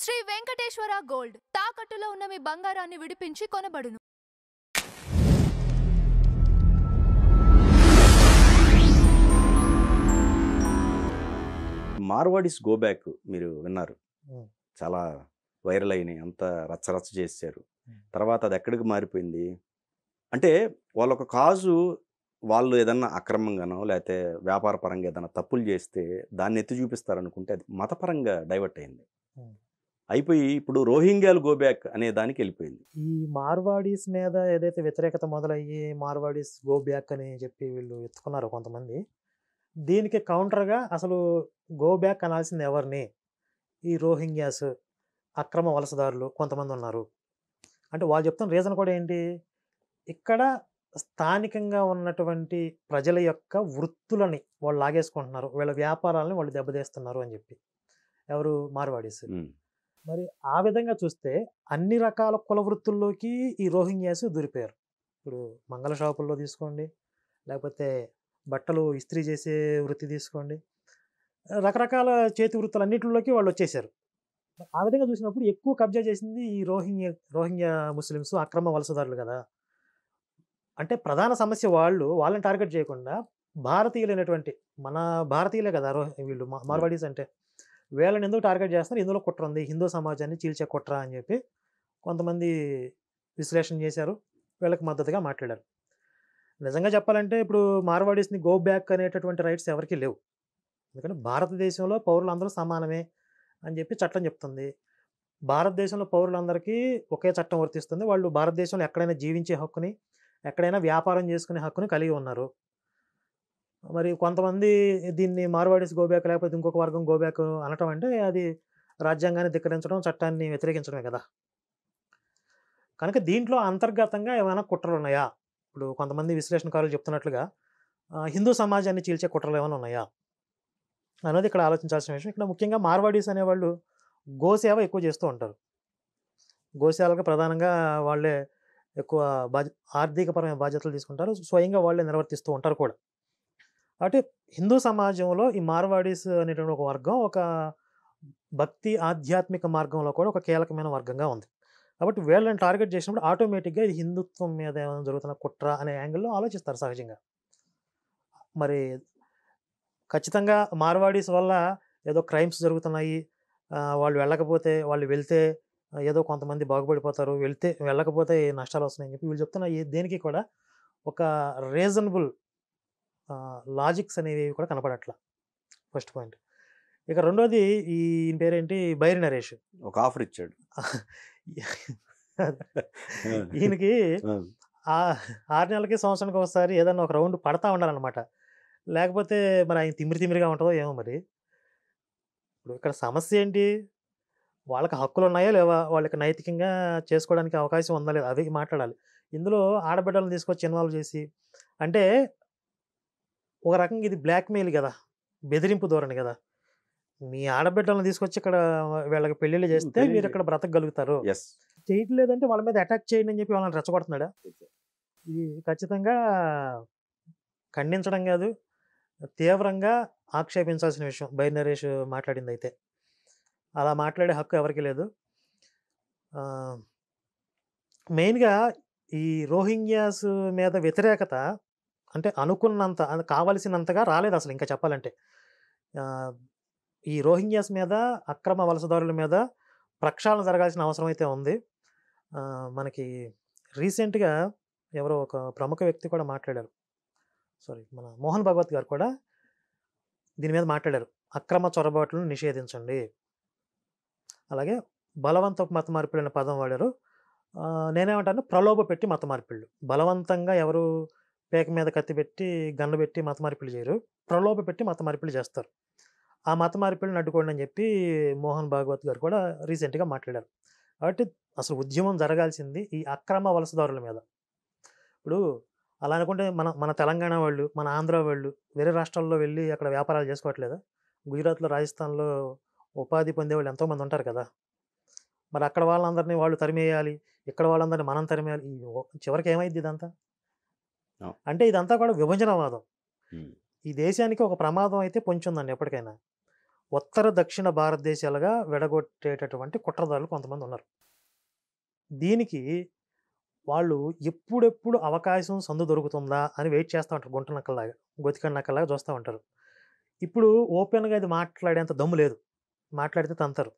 Shri Venkateswara gold తాకట్టులో ఉన్న మీ బంగారాన్ని విడిపించి కొనబడును. మార్వాడిస్ గో బ్యాక్ మీరు విన్నారు. హ్మ్. చాలా వైరల్ అయినాయి. అంతా రచ్చరచ్చ చేశారు. తర్వాత అది ఎక్కడికి మారిపోయింది అంటే వాళ్ళొక కాజు వాళ్ళు ఏదన్నా అక్రమంగానో లేకపోతే వ్యాపార పరంగా ఏదైనా తప్పులు చేస్తే దాన్ని ఎత్తి చూపిస్తారనుకుంటే అది మతపరంగా డైవర్ట్ అయింది. హ్మ్. అయిపోయి ఇప్పుడు రోహింగ్యాలు గో బ్యాక్ అనే దానికి వెళ్ళిపోయింది. ఈ మార్వాడీస్ మీద ఏదైతే వ్యతిరేకత మొదలయ్యి మార్వాడీస్ గో బ్యాక్ అని చెప్పి వీళ్ళు ఎత్తుకున్నారు కొంతమంది. దీనికి కౌంటర్‌గా అసలు గో బ్యాక్ అనాల్సింది ఎవరిని? ఈ రోహింగ్యాస్, అక్రమ వలసదారులు కొంతమంది ఉన్నారు. అంటే వాళ్ళు చెప్తున్న రీజన్ కూడా ఏంటి? ఇక్కడ స్థానికంగా ఉన్నటువంటి ప్రజల యొక్క వృత్తులని వాళ్ళు లాగేసుకుంటున్నారు. వీళ్ళ వ్యాపారాలను వాళ్ళు దెబ్బతీస్తున్నారు అని చెప్పి. ఎవరు? మార్వాడీస్. ఉమ్. మరి ఆ విధంగా చూస్తే అన్ని రకాల కుల వృత్తుల్లోకి ఈ రోహింగ్యాస్ దూరిపోయారు. ఇప్పుడు మంగళ షాపుల్లో తీసుకోండి, లేకపోతే బట్టలు ఇస్త్రీ చేసే వృత్తి తీసుకోండి, రకరకాల చేతి వృత్తులన్నిటిలోకి వాళ్ళు వచ్చేసారు. ఆ విధంగా చూసినప్పుడు ఎక్కువ కబ్జా చేసింది ఈ రోహింగ్యా ముస్లిమ్స్, అక్రమ వలసదారులు కదా. అంటే ప్రధాన సమస్య వాళ్ళని టార్గెట్ చేయకుండా భారతీయులైనటువంటి మన భారతీయులే కదా వీళ్ళు మార్వాడీస్ అంటే. వీళ్ళని ఎందుకు టార్గెట్ చేస్తున్నారు? ఇందులో కుట్ర ఉంది, హిందూ సమాజాన్ని చీల్చే కుట్ర అని చెప్పి కొంతమంది విశ్లేషణ చేశారు, వీళ్ళకి మద్దతుగా మాట్లాడారు. నిజంగా చెప్పాలంటే ఇప్పుడు మార్వాడీస్ని గో బ్యాక్ అనేటటువంటి రైట్స్ ఎవరికీ లేవు. ఎందుకంటే భారతదేశంలో పౌరులందరూ సమానమే అని చెప్పి చట్టం చెప్తుంది. భారతదేశంలో పౌరులందరికీ ఒకే చట్టం వర్తిస్తుంది. వాళ్ళు భారతదేశంలో ఎక్కడైనా జీవించే హక్కుని, ఎక్కడైనా వ్యాపారం చేసుకునే హక్కుని కలిగి ఉన్నారు. మరి కొంతమంది దీన్ని మార్వాడీస్ గో బ్యాక్ లేకపోతే ఇంకొక వర్గం గో బ్యాక్ అనటం అంటే అది రాజ్యాంగాన్ని ధిక్కరించడం, చట్టాన్ని వ్యతిరేకించడమే కదా. కనుక దీంట్లో అంతర్గతంగా ఏమైనా కుట్రలు ఉన్నాయా? ఇప్పుడు కొంతమంది విశ్లేషణకారులు చెప్తున్నట్లుగా హిందూ సమాజాన్ని చీల్చే కుట్రలు ఏమైనా ఉన్నాయా అన్నది ఇక్కడ ఆలోచించాల్సిన విషయం. ఇక్కడ ముఖ్యంగా మార్వాడీస్ అనేవాళ్ళు గోసేవ ఎక్కువ చేస్తూ ఉంటారు. గోసేవలకు ప్రధానంగా వాళ్ళే ఎక్కువ ఆర్థికపరమైన బాధ్యతలు తీసుకుంటారు, స్వయంగా వాళ్ళే నిర్వర్తిస్తూ ఉంటారు కూడా. అంటే హిందూ సమాజంలో ఈ మార్వాడీస్ అనేటువంటి ఒక వర్గం ఒక భక్తి ఆధ్యాత్మిక మార్గంలో కూడా ఒక కీలకమైన వర్గంగా ఉంది. కాబట్టి వీళ్ళని టార్గెట్ చేసినప్పుడు ఆటోమేటిక్గా ఇది హిందుత్వం మీద ఏమైనా జరుగుతున్న కుట్ర అనే యాంగిల్లో ఆలోచిస్తారు సహజంగా. మరి ఖచ్చితంగా మార్వాడీస్ వల్ల ఏదో క్రైమ్స్ జరుగుతున్నాయి, వాళ్ళు వాళ్ళు వెళ్తే ఏదో కొంతమంది బాగుపడిపోతారు, వెళ్ళకపోతే నష్టాలు వస్తున్నాయని చెప్పి వీళ్ళు చెప్తున్న దేనికి కూడా ఒక రీజనబుల్ లాజిక్స్ అనేవి కూడా కనపడట్లా. First point. ఇక రెండోది ఈయన పేరేంటి, బైరి నరేష్ ఒక ఆఫర్ ఇచ్చాడు. ఈయనకి 6 నెలలకి సంవత్సరానికి ఒకసారి ఏదన్నా ఒక రౌండ్ పడతా ఉండాలన్నమాట. లేకపోతే మరి ఆయన తిమిరిగా ఉంటుందో ఏమో మరి. ఇప్పుడు ఇక్కడ సమస్య ఏంటి? వాళ్ళకి హక్కులు ఉన్నాయా లేవా? వాళ్ళకి నైతికంగా చేసుకోవడానికి అవకాశం ఉందా లేదా? అవి మాట్లాడాలి. ఇందులో ఆడబిడ్డలను తీసుకొచ్చి ఇన్వాల్వ్ చేసి అంటే ఒక రకంగా ఇది బ్లాక్‌మెయిల్ కదా, బెదిరింపు ధోరణి కదా. మీ ఆడబిడ్డలను తీసుకొచ్చి ఇక్కడ వీళ్ళకి పెళ్ళిళ్ళు చేస్తే మీరు ఇక్కడ బ్రతకగలుగుతారు, చేయట్లేదంటే వాళ్ళ మీద అటాక్ చేయండి అని చెప్పి వాళ్ళని రెచ్చగొడుతున్నాడా? ఇది ఖచ్చితంగా ఖండించడం కాదు, తీవ్రంగా ఆక్షేపించాల్సిన విషయం బైరి నరేష్ మాట్లాడింది. అయితే అలా మాట్లాడే హక్కు ఎవరికి లేదు. మెయిన్గా ఈ రోహింగ్యాస్ మీద వ్యతిరేకత అంటే అనుకున్నంత కావలసినంతగా రాలేదు అసలు. ఇంకా చెప్పాలంటే ఈ రోహింగ్యాస్ మీద, అక్రమ వలసదారుల మీద ప్రక్షాళన జరగాల్సిన అవసరం అయితే ఉంది. మనకి రీసెంట్గా ఎవరో ఒక ప్రముఖ వ్యక్తి కూడా మాట్లాడారు, మన మోహన్ భగవత్ గారు కూడా దీని మీద మాట్లాడారు. అక్రమ చొరబాట్లను నిషేధించండి, అలాగే బలవంతపు మత మార్పిడి అనే పదం వాడారు. నేనేమంటాను, ప్రలోభ పెట్టి మత మార్పిళ్ళు. బలవంతంగా ఎవరు పేక మీద కత్తి పెట్టి గన్ను పెట్టి మత మార్పిళ్ళు చేయరు, ప్రలోభ పెట్టి మత మార్పిళ్ళు చేస్తారు. ఆ మత మార్పిళ్ళని అడ్డుకోండి అని చెప్పి మోహన్ భాగవత్ గారు కూడా రీసెంట్గా మాట్లాడారు. కాబట్టి అసలు ఉద్యమం జరగాల్సింది ఈ అక్రమ వలసదారుల మీద. ఇప్పుడు అలా అనుకుంటే మన తెలంగాణ వాళ్ళు, మన ఆంధ్ర వాళ్ళు వేరే రాష్ట్రాల్లో వెళ్ళి అక్కడ వ్యాపారాలు చేసుకోవట్లేదా? గుజరాత్లో, రాజస్థాన్లో ఉపాధి పొందేవాళ్ళు ఎంతోమంది ఉంటారు కదా. మరి అక్కడ వాళ్ళందరినీ వాళ్ళు తరిమేయాలి, ఇక్కడ వాళ్ళందరినీ మనం తరిమేయాలి. చివరికి ఏమైంది ఇదంతా? అంటే ఇదంతా కూడా విభజనవాదం. ఈ దేశానికి ఒక ప్రమాదం అయితే పొంచి ఉందండి ఎప్పటికైనా. ఉత్తర దక్షిణ భారతదేశాలుగా విడగొట్టేటటువంటి కుట్రదారులు కొంతమంది ఉన్నారు. దీనికి వాళ్ళు ఎప్పుడెప్పుడు అవకాశం సందు దొరుకుతుందా అని వెయిట్ చేస్తూ ఉంటారు. గుంట నక్కల్లాగా, గొతికడి నక్కల్లాగా చూస్తూ ఉంటారు. ఇప్పుడు ఓపెన్‌గా ఇది మాట్లాడేంత దమ్ము లేదు. మాట్లాడితే తంతారు.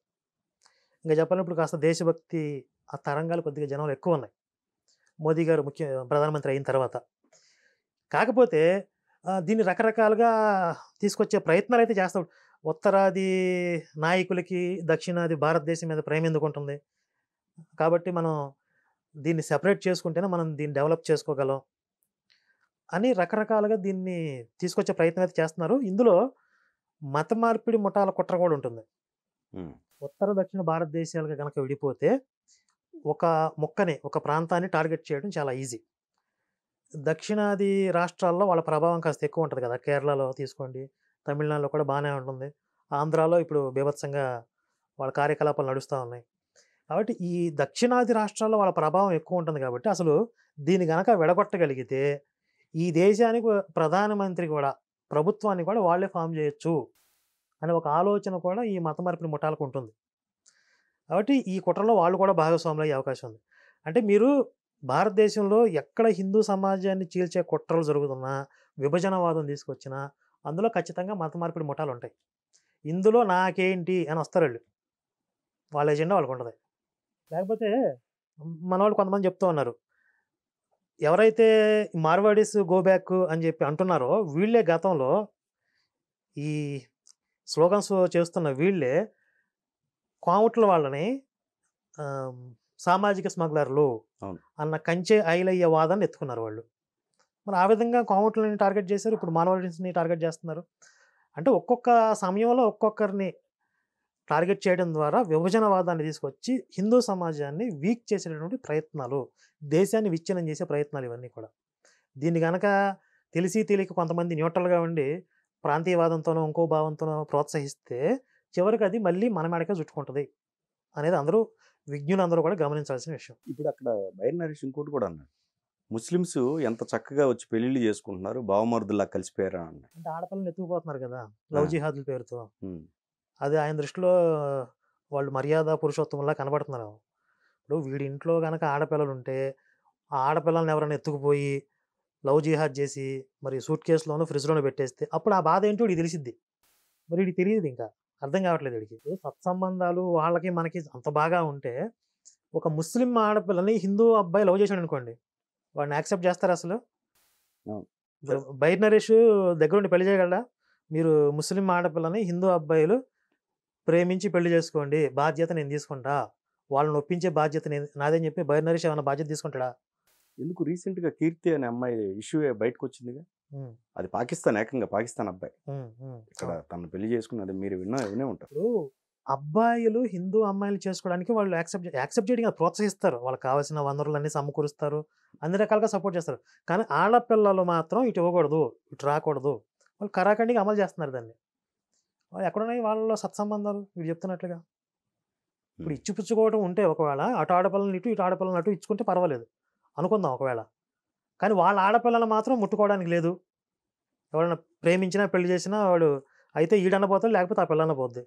ఇంకా చెప్పాలంటే ఇప్పుడు కాస్త దేశభక్తి ఆ తరంగాలు కొద్దిగా జనంలో ఎక్కువున్నాయి. మోదీ గారు ప్రధానమంత్రి అయిన తర్వాత. కాకపోతే దీన్ని రకరకాలుగా తీసుకొచ్చే ప్రయత్నాలైతే చేస్తాడు. ఉత్తరాది నాయకులకి దక్షిణాది భారతదేశం మీద ప్రేమ ఎందుకుంటుంది? కాబట్టి మనం దీన్ని సెపరేట్ చేసుకుంటేనే మనం దీన్ని డెవలప్ చేసుకోగలం అని రకరకాలుగా దీన్ని తీసుకొచ్చే ప్రయత్నం అయితే చేస్తున్నారు. ఇందులో మత మార్పిడి ముఠాల కుట్ర కూడా ఉంటుంది. ఉమ్, ఉత్తర దక్షిణ భారతదేశాలుగా గనక విడిపోతే ఒక ముక్కని, ఒక ప్రాంతాన్ని టార్గెట్ చేయడం చాలా ఈజీ. దక్షిణాది రాష్ట్రాల్లో వాళ్ళ ప్రభావం కాస్త ఎక్కువ ఉంటది కదా! కేరళలో తీసుకోండి, తమిళనాడులో కూడా బానే ఉంటుంది. ఆంధ్రాలో ఇప్పుడు బీభత్సంగా వాళ్ళ కార్యకలాపాలు నడుస్తా ఉన్నాయి. కాబట్టి ఈ దక్షిణాది రాష్ట్రాల్లో వాళ్ళ ప్రభావం ఎక్కువ ఉంటుంది కాబట్టి అసలు దీన్ని గనక విడగొట్టగలిగితే ఈ దేశానికి ప్రధానమంత్రి కూడా, ప్రభుత్వాన్ని కూడా వాళ్ళే ఫార్మ్ చేయొచ్చు అనే ఒక ఆలోచన కూడా ఈ మత మార్పిడి ముఠాలకు ఉంటుంది. కాబట్టి ఈ కుట్రలో వాళ్ళు కూడా భాగస్వాములయ్యే అవకాశం ఉంది. అంటే మీరు భారతదేశంలో ఎక్కడ హిందూ సమాజాన్ని చీల్చే కుట్రలు జరుగుతున్నా, విభజనవాదం తీసుకొచ్చినా అందులో ఖచ్చితంగా మత మార్పిడి ముఠాలుంటాయి. ఇందులో నాకేంటి అని వస్తారాళ్ళు. వాళ్ళ ఎజెండా వాళ్ళకుంటది. లేకపోతే మనోళ్ళు కొంతమంది చెప్తూ ఉన్నారు. ఎవరైతే మార్వాడీస్ గో బ్యాక్ అని చెప్పి అంటున్నారో వీళ్ళే గతంలో ఈ స్లోగన్స్ చేస్తున్న వీళ్ళే కోమట్ల వాళ్ళని ఆహ్, సామాజిక స్మగ్లర్లు అవును. అన్న కంచె ఐలయ్య వాదాన్ని ఎత్తుకున్నారు వాళ్ళు. మరి ఆ విధంగా కోమట్లని టార్గెట్ చేశారు. ఇప్పుడు మార్వాడీస్‌ని టార్గెట్ చేస్తున్నారు. అంటే ఒక్కొక్క సమయంలో ఒక్కొక్కరిని టార్గెట్ చేయడం ద్వారా విభజనవాదాన్ని తీసుకొచ్చి హిందూ సమాజాన్ని వీక్ చేసేటటువంటి ప్రయత్నాలు, దేశాన్ని విచ్ఛిన్నం చేసే ప్రయత్నాలు ఇవన్నీ కూడా. దీన్ని గనక తెలిసి తెలియక కొంతమంది న్యూట్రల్‌గా ఉండి ప్రాంతీయవాదంతోనో, ఇంకో భావంతోనో ప్రోత్సహిస్తే చివరికి అది మళ్ళీ మన మెడకే చుట్టుకుంటది అనేది విజ్ఞులందరూ కూడా గమనించాల్సిన విషయం. ఇప్పుడు అక్కడ బైర్ నరేష్ ఇంకోటి కూడా అన్నాడు. ముస్లిమ్స్ ఎంత చక్కగా వచ్చి పెళ్లిళ్ళు చేసుకుంటున్నారు, బావమరుదుల్లా కలిసిపోయారా అన్నాడు. అంటే ఆడపిల్లని ఎత్తుకుపోతున్నారు కదా! లవ్ ఆ. జిహాదుల పేరుతో. ఉమ్, అది ఆయన దృష్టిలో వాళ్ళు మర్యాద పురుషోత్తముల్లా కనబడుతున్నారు. ఇప్పుడు వీడి ఇంట్లో గనక ఆడపిల్లలుంటే, ఆ ఆడపిల్లల్ని ఎవరైనా ఎత్తుకుపోయి లవ్ జిహాద్ చేసి మరి సూట్ కేస్‌లోనో, ఫ్రిడ్జ్‌లోనో పెట్టేస్తే అప్పుడు ఆ బాధ ఏంటో వీడికి తెలిసిద్ది. మరి వీడికి తెలీదు ఇంకా. అర్థం కావట్లేదు వీడికి. ఇప్పుడు సత్సంబంధాలు వాళ్ళకి మనకి అంత బాగా ఉంటే, ఒక ముస్లిం ఆడపిల్లని హిందూ అబ్బాయి లవ్ చేశాడనుకోండి, వాడిని యాక్సెప్ట్ చేస్తారా అసలు? అవును. ఇప్పుడు బైర్ నరేష్ దగ్గరుండి పెళ్లి చేయగలడా? మీరు ముస్లిం ఆడపిల్లని హిందూ అబ్బాయిలు ప్రేమించి పెళ్లి చేసుకోండి. బాధ్యత నేను తీసుకుంటా. వాళ్ళని ఒప్పించే బాధ్యత నాదని చెప్పి బైర్ నరేష్ ఏమన్నా బాధ్యత తీసుకుంటాడా? ఎందుకు రీసెంట్ గా కీర్తి అనే అమ్మాయి ఇష్యూ బయటకు వచ్చిందిగా. హ్మ్. అది పాకిస్తాన్, ఏకంగా పాకిస్తాన్ అబ్బాయి హ్మ్. హ్మ్. ఇక్కడ అవును. తను పెళ్లి చేసుకున్నది మీరు వినే ఉంటారు. ఇప్పుడు అబ్బాయిలు హిందూ అమ్మాయిలు చేసుకోవడానికి వాళ్ళు యాక్సెప్ట్ చేయడం కాదు, ప్రోత్సహిస్తారు. వాళ్ళకి కావాల్సిన వనరులన్నీ సమకూరుస్తారు. అన్ని రకాలుగా సపోర్ట్ చేస్తారు. కానీ ఆడపిల్లలు మాత్రం ఇటు ఇవ్వకూడదు, ఇటు రాకూడదు. వాళ్ళు కరాఖండిగా అమలు చేస్తున్నారు దాన్ని. ఎక్కడున్నాయి వాళ్ళలో సత్సంబంధాలు వీడు చెప్తున్నట్లుగా? ఇప్పుడు ఇచ్చిపుచ్చుకోవడం ఉంటే ఒకవేళ అటు ఆడపిల్లల్ని ఇటు, ఇటు ఆడపిల్లల్ని అటు ఇచ్చుకుంటే పర్వాలేదు అనుకుందాం ఒకవేళ. కానీ వాళ్ళ ఆడపిల్లలు మాత్రం ముట్టుకోవడానికి లేదు. ఎవరైనా ప్రేమించినా, పెళ్లి చేసినా వాడు అయితే ఈడన్న పోతాడు, లేకపోతే ఆ పిల్లన్న పోద్ది.